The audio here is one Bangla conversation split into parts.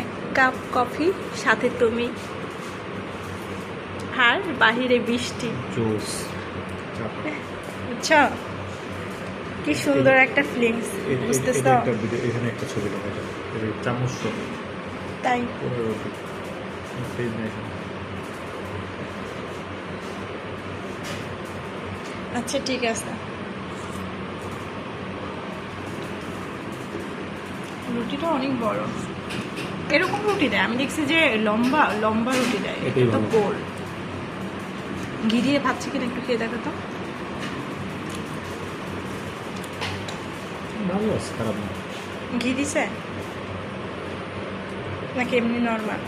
এক কাপ কফি, সাথে তুমি, আর বাহিরে বৃষ্টি। জুস বুঝছো কি সুন্দর একটা ফিলিংস, বুঝতেছ? এখানে একটা ছবি দেখা যায়, চামচ তাই আচ্ছা ঠিক আছে। রুটিটা অনেক বড়, এরকম রুটি দেয় আমি দেখছি যে লম্বা লম্বা রুটি দেয়, এটাই তো ভালো। গোল। ঘি দিয়ে ভাবছি কিনা একটু খেয়ে দেখো তো। ভালো আছে, খারাপ না। ঘি দিছে নাকি এমনি নর্মাল?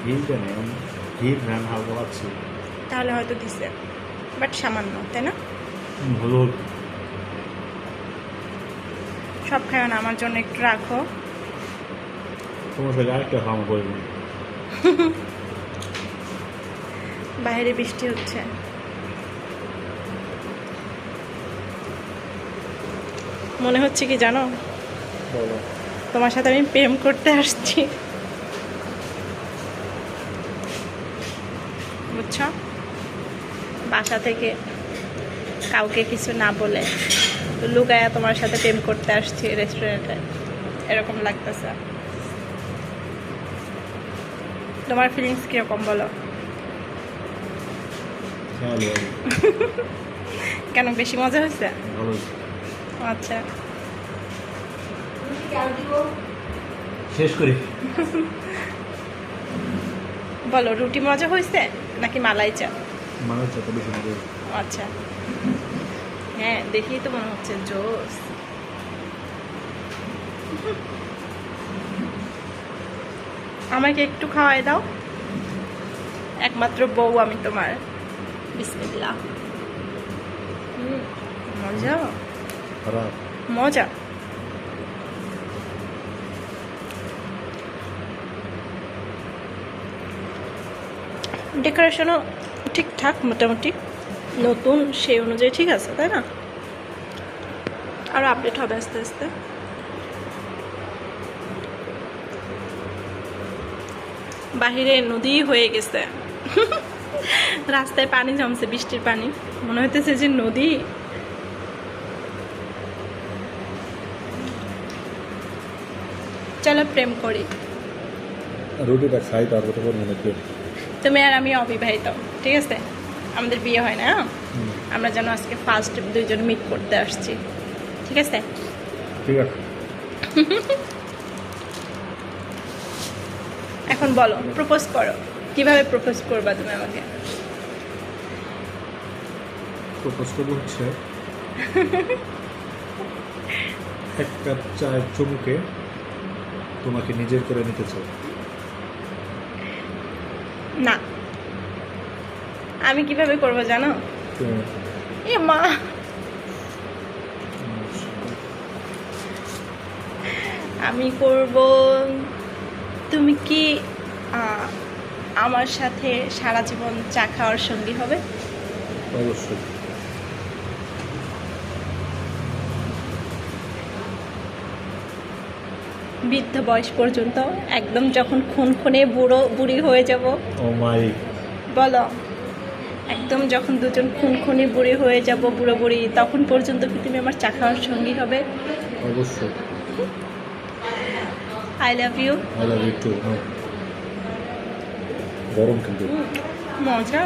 ঘিটা নেই, ঘির ঘ্রাণ হালকা পাচ্ছি। তাহলে হয়তো দিছে, বাট সামান্য, তাই না? ভালো। সব খায় না, আমার জন্য একটু রাখো। তোমার সাথে আরেকটা খাওয়া করবো। বাইরে বৃষ্টি হচ্ছে, মনে হচ্ছে কি জানো, বলো। তোমার সাথে আমি প্রেম করতে আসছি, বুঝছো? বাসা থেকে কাউকে কিছু না বলে লুকায়া তোমার সাথে প্রেম করতে আসছি রেস্টুরেন্টে, এরকম লাগতেছে। তোমার ফিলিংস কিরকম বলো? ভালো কেন, বেশি মজা হয়েছে? ভালো। আচ্ছা শেষ করি। বলো, রুটি মজা হয়েছে নাকি মালাই চা? মনে হচ্ছে তো বেশি মজা। আচ্ছা হ্যাঁ, দেখেই তো মনে হচ্ছে জোস। আমাকে একটু খাওয়াই দাও, একমাত্র বউ আমি তোমার। বিসমিল্লাহ। মজা খারাপ। মজা। ডেকোরেশনও ঠিকঠাক মোটামুটি, নতুন সেই অনুযায়ী ঠিক আছে, তাই না? আরও আপডেট হবে আস্তে আস্তে। বাহিরে নদী হয়ে গেছে, রাস্তায় পানি জমছে, বৃষ্টির পানি, মনে হইতেছে যে নদী। চলো প্রেম করি। রুটিটা খাই, তারপর তো মনে হচ্ছে তুমি আর আমি অবিবাহিত, ঠিক আছে? আমাদের বিয়ে হয় না, আমরা যেন আজকে ফার্স্ট দুইজন মিট করতে আসছি, ঠিক আছে? ঠিক আছে। এখন বলো, প্রপোজ করো। কিভাবে প্রপোজ করবা তুমি আমাকে? প্রপোজ করবো হচ্ছে এক কাপ চায়ের চুমুকে তোমাকে নিজের করে নিতে চাই। না, আমি কিভাবে করবো জানো? এ মা, আমি করব, তুমি কি আমার সাথে সারা জীবন চা খাওয়ার সঙ্গী হবে? অবশ্যই। বৃদ্ধ বয়স পর্যন্ত, একদম যখন খুনখুনে বুড়ো বুড়ি হয়ে যাব। ও মাই। বলো, একদম যখন দুজন খুনখুনি বুড়ি হয়ে যাব, বুড়ো বুড়ি, তখন পর্যন্ত কি তুমি আমার চা খাওয়ার সঙ্গী হবে? অবশ্যই। I love you. I love you too. গরম কিন্তু মজা।